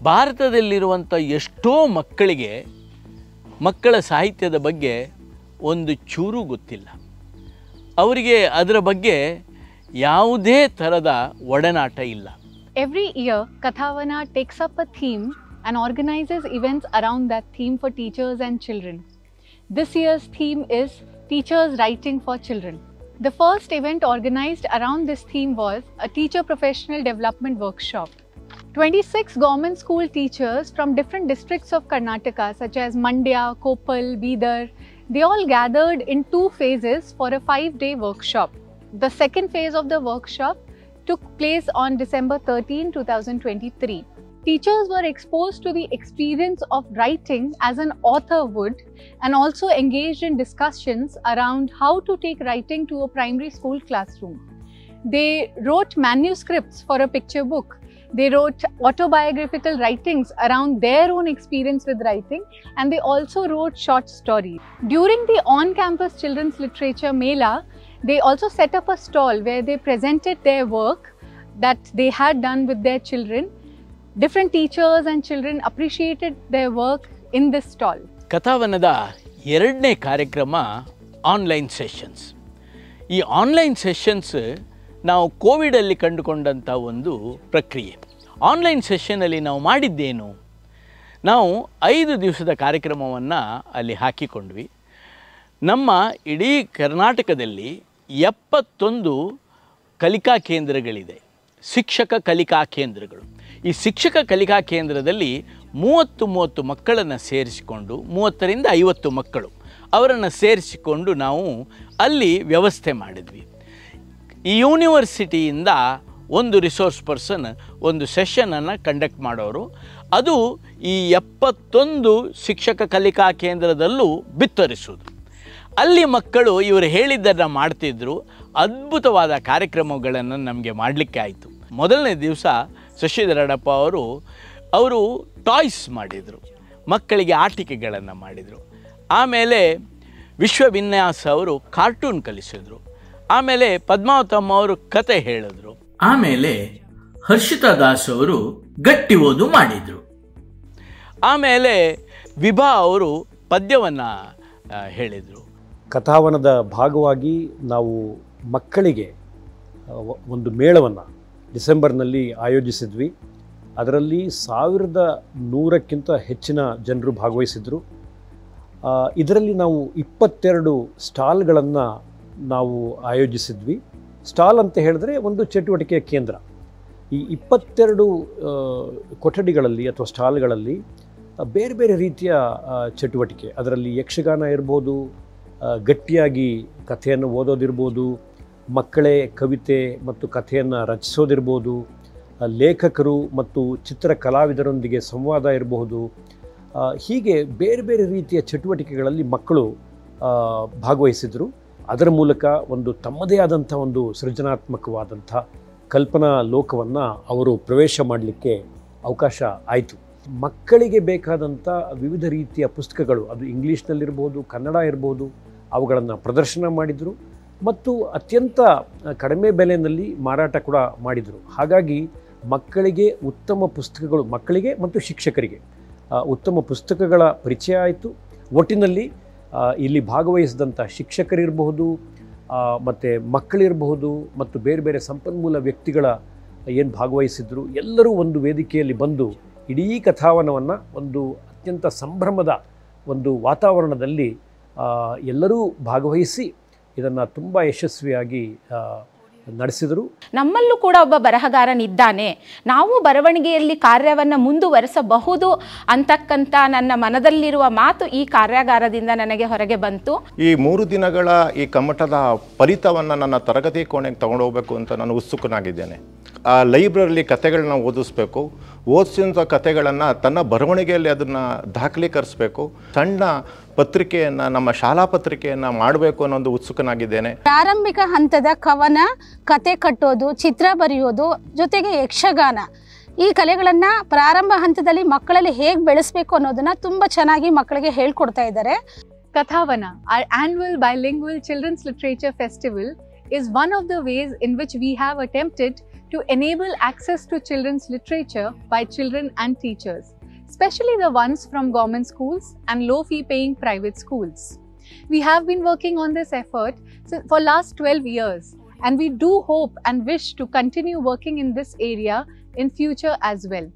ಭಾರತದಲ್ಲಿರುವಂಥ ಎಷ್ಟೋ ಮಕ್ಕಳಿಗೆ ಮಕ್ಕಳ ಸಾಹಿತ್ಯದ ಬಗ್ಗೆ ಒಂದು ಚೂರು ಗೊತ್ತಿಲ್ಲ. ಅವರಿಗೆ ಅದರ ಬಗ್ಗೆ ಯಾವುದೇ ಥರದ ಒಡನಾಟ ಇಲ್ಲ. Every year, Kathavana takes up a theme and organizes events around that theme for teachers and children. This year's theme is Teachers Writing for Children. The first event organized around this theme was a teacher professional development workshop. 26 government school teachers from different districts of Karnataka such as Mandya, Koppal, Bidar, they all gathered in 2 phases for a 5-day workshop. The second phase of the workshop took place on December 13, 2023. Teachers were exposed to the experience of writing as an author would and also engaged in discussions around how to take writing to a primary school classroom. They wrote manuscripts for a picture book. They wrote autobiographical writings around their own experience with writing, and they also wrote short stories. During the on-campus Children's Literature Mela, they also set up a stall where they presented their work that they had done with their children. Different teachers and children appreciated their work in this stall. ಕಥಾವನದ 2ನೇ ಕಾರ್ಯಕ್ರಮ online sessions. ಈ online sessions ನಾವು ಕೋವಿಡಲ್ಲಿ ಕಂಡುಕೊಂಡಂಥ ಒಂದು ಪ್ರಕ್ರಿಯೆ. Online ಸೆಷನಲ್ಲಿ ನಾವು ಮಾಡಿದ್ದೇನು? ನಾವು 5 ದಿವಸದ ಕಾರ್ಯಕ್ರಮವನ್ನು ಅಲ್ಲಿ ಹಾಕಿಕೊಂಡ್ವಿ. ನಮ್ಮ ಇಡೀ ಕರ್ನಾಟಕದಲ್ಲಿ 71 ಕಲಿಕಾ ಕೇಂದ್ರಗಳಿದೆ, ಶಿಕ್ಷಕ ಕಲಿಕಾ ಕೇಂದ್ರಗಳು. ಈ ಶಿಕ್ಷಕ ಕಲಿಕಾ ಕೇಂದ್ರದಲ್ಲಿ 30 ಮಕ್ಕಳನ್ನು ಸೇರಿಸಿಕೊಂಡು 30ರಿಂದ 50 ಮಕ್ಕಳು ಅವರನ್ನು ಸೇರಿಸಿಕೊಂಡು ನಾವು ಅಲ್ಲಿ ವ್ಯವಸ್ಥೆ ಮಾಡಿದ್ವಿ. ಈ ಯೂನಿವರ್ಸಿಟಿಯಿಂದ ಒಂದು ರಿಸೋರ್ಸ್ ಪರ್ಸನ್ ಒಂದು ಸೆಷನನ್ನು ಕಂಡಕ್ಟ್ ಮಾಡೋರು. ಅದು ಈ 71 ಶಿಕ್ಷಕ ಕಲಿಕಾ ಕೇಂದ್ರದಲ್ಲೂ ಬಿತ್ತರಿಸೋದು. ಅಲ್ಲಿ ಮಕ್ಕಳು ಇವರು ಹೇಳಿದ್ದನ್ನು ಮಾಡ್ತಿದ್ರು. ಅದ್ಭುತವಾದ ಕಾರ್ಯಕ್ರಮಗಳನ್ನು ನಮಗೆ ಮಾಡಲಿಕ್ಕೆ ಆಯಿತು. ಮೊದಲನೇ ದಿವಸ ಶಶಿಧರಡಪ್ಪ ಅವರು ಟಾಯ್ಸ್ ಮಾಡಿದರು, ಮಕ್ಕಳಿಗೆ ಆಟಿಕೆಗಳನ್ನು ಮಾಡಿದರು. ಆಮೇಲೆ ವಿಶ್ವವಿನ್ಯಾಸ ಅವರು ಕಾರ್ಟೂನ್ ಕಲಿಸಿದ್ರು. ಆಮೇಲೆ ಪದ್ಮಾವತಮ್ಮ ಅವರು ಕತೆ ಹೇಳಿದ್ರು. ಆಮೇಲೆ ಹರ್ಷಿತಾ ದಾಸ್ ಅವರು ಗಟ್ಟಿ ಓದು ಮಾಡಿದರು. ಆಮೇಲೆ ವಿಭಾ ಅವರು ಪದ್ಯವನ್ನು ಹೇಳಿದರು. ಕಥಾವನದ ಭಾಗವಾಗಿ ನಾವು ಮಕ್ಕಳಿಗೆ ಒಂದು ಮೇಳವನ್ನು ಡಿಸೆಂಬರ್ನಲ್ಲಿ ಆಯೋಜಿಸಿದ್ವಿ. ಅದರಲ್ಲಿ 1100ಕ್ಕಿಂತ ಹೆಚ್ಚಿನ ಜನರು ಭಾಗವಹಿಸಿದರು. ಇದರಲ್ಲಿ ನಾವು 22 ಸ್ಟಾಲ್ಗಳನ್ನು ನಾವು ಆಯೋಜಿಸಿದ್ವಿ. ಸ್ಟಾಲ್ ಅಂತ ಹೇಳಿದ್ರೆ ಒಂದು ಚಟುವಟಿಕೆಯ ಕೇಂದ್ರ. ಈ 22 ಕೊಠಡಿಗಳಲ್ಲಿ ಅಥವಾ ಸ್ಟಾಲ್ಗಳಲ್ಲಿ ಬೇರೆ ಬೇರೆ ರೀತಿಯ ಚಟುವಟಿಕೆ, ಅದರಲ್ಲಿ ಯಕ್ಷಗಾನ ಇರ್ಬೋದು, ಗಟ್ಟಿಯಾಗಿ ಕಥೆಯನ್ನು ಓದೋದಿರ್ಬೋದು, ಮಕ್ಕಳೇ ಕವಿತೆ ಮತ್ತು ಕಥೆಯನ್ನು ರಚಿಸೋದಿರ್ಬೋದು, ಲೇಖಕರು ಮತ್ತು ಚಿತ್ರ ಕಲಾವಿದರೊಂದಿಗೆ ಸಂವಾದ ಇರಬಹುದು. ಹೀಗೆ ಬೇರೆ ಬೇರೆ ರೀತಿಯ ಚಟುವಟಿಕೆಗಳಲ್ಲಿ ಮಕ್ಕಳು ಭಾಗವಹಿಸಿದರು. ಅದರ ಮೂಲಕ ಒಂದು ತಮ್ಮದೇ ಆದಂಥ ಒಂದು ಸೃಜನಾತ್ಮಕವಾದಂಥ ಕಲ್ಪನಾ ಲೋಕವನ್ನು ಅವರು ಪ್ರವೇಶ ಮಾಡಲಿಕ್ಕೆ ಅವಕಾಶ ಆಯಿತು. ಮಕ್ಕಳಿಗೆ ಬೇಕಾದಂಥ ವಿವಿಧ ರೀತಿಯ ಪುಸ್ತಕಗಳು, ಅದು ಇಂಗ್ಲೀಷ್ನಲ್ಲಿರ್ಬೋದು, ಕನ್ನಡ ಇರ್ಬೋದು, ಅವುಗಳನ್ನು ಪ್ರದರ್ಶನ ಮಾಡಿದರು ಮತ್ತು ಅತ್ಯಂತ ಕಡಿಮೆ ಬೆಲೆಯಲ್ಲಿ ಮಾರಾಟ ಕೂಡ ಮಾಡಿದರು. ಹಾಗಾಗಿ ಮಕ್ಕಳಿಗೆ ಉತ್ತಮ ಪುಸ್ತಕಗಳು, ಮಕ್ಕಳಿಗೆ ಮತ್ತು ಶಿಕ್ಷಕರಿಗೆ ಉತ್ತಮ ಪುಸ್ತಕಗಳ ಪರಿಚಯ ಆಯಿತು. ಒಟ್ಟಿನಲ್ಲಿ ಇಲ್ಲಿ ಭಾಗವಹಿಸಿದಂಥ ಶಿಕ್ಷಕರಿರಬಹುದು, ಮತ್ತು ಮಕ್ಕಳಿರಬಹುದು, ಮತ್ತು ಬೇರೆ ಬೇರೆ ಸಂಪನ್ಮೂಲ ವ್ಯಕ್ತಿಗಳ ಏನು ಭಾಗವಹಿಸಿದ್ರು ಎಲ್ಲರೂ ಒಂದು ವೇದಿಕೆಯಲ್ಲಿ ಬಂದು ಇಡೀ ಕಥಾವನವನ್ನು ಒಂದು ಅತ್ಯಂತ ಸಂಭ್ರಮದ ಒಂದು ವಾತಾವರಣದಲ್ಲಿ ಎಲ್ಲರೂ ಭಾಗವಹಿಸಿ ಇದನ್ನು ತುಂಬ ಯಶಸ್ವಿಯಾಗಿ ನಡೆಸಿದರು. ನಮ್ಮಲ್ಲೂ ಕೂಡ ಒಬ್ಬ ಬರಹಗಾರನಿದ್ದಾನೆ, ನಾವು ಬರವಣಿಗೆಯಲ್ಲಿ ಕಾರ್ಯವನ್ನು ಮುಂದುವರಿಸಬಹುದು ಅಂತಕ್ಕಂಥ ನನ್ನ ಮನದಲ್ಲಿರುವ ಮಾತು ಈ ಕಾರ್ಯಾಗಾರದಿಂದ ನನಗೆ ಹೊರಗೆ ಬಂತು. ಈ 3 ದಿನಗಳ ಈ ಕಮ್ಮಟದ ಫಲಿತವನ್ನು ನನ್ನ ತರಗತಿ ಕೋಣೆಗೆ ತಗೊಂಡೋಗ್ಬೇಕು ಅಂತ ನಾನು ಉತ್ಸುಕನಾಗಿದ್ದೇನೆ. ಆ ಲೈಬ್ರರಿಲಿ ಕಥೆಗಳನ್ನ ಓದಿಸ್ಬೇಕು, ಓದಿಸಿದ ಕಥೆಗಳನ್ನು ತನ್ನ ಬರವಣಿಗೆಯಲ್ಲಿ ಅದನ್ನು ದಾಖಲೀಕರಿಸಬೇಕು, ಸಣ್ಣ ಪತ್ರಿಕೆಯನ್ನು, ನಮ್ಮ ಶಾಲಾ ಪತ್ರಿಕೆಯನ್ನು ಮಾಡಬೇಕು ಅನ್ನೋ ಒಂದು ಉತ್ಸುಕನಾಗಿದ್ದೇನೆ. ಪ್ರಾರಂಭಿಕ ಹಂತದ ಕವನ, ಕತೆ ಕಟ್ಟೋದು, ಚಿತ್ರ ಬರೆಯೋದು, ಜೊತೆಗೆ ಯಕ್ಷಗಾನ, ಈ ಕಲೆಗಳನ್ನು ಪ್ರಾರಂಭ ಹಂತದಲ್ಲಿ ಮಕ್ಕಳಲ್ಲಿ ಹೇಗೆ ಬೆಳೆಸಬೇಕು ಅನ್ನೋದನ್ನ ತುಂಬ ಚೆನ್ನಾಗಿ ಮಕ್ಕಳಿಗೆ ಹೇಳ್ಕೊಡ್ತಾ ಇದ್ದಾರೆ. Kathavana, our annual bilingual children's literature festival, is one of the ways in which we have attempted to enable access to children's literature by children and teachers, especially the ones from government schools and low fee paying private schools. We have been working on this effort for last 12 years, and we do hope and wish to continue working in this area in future as well.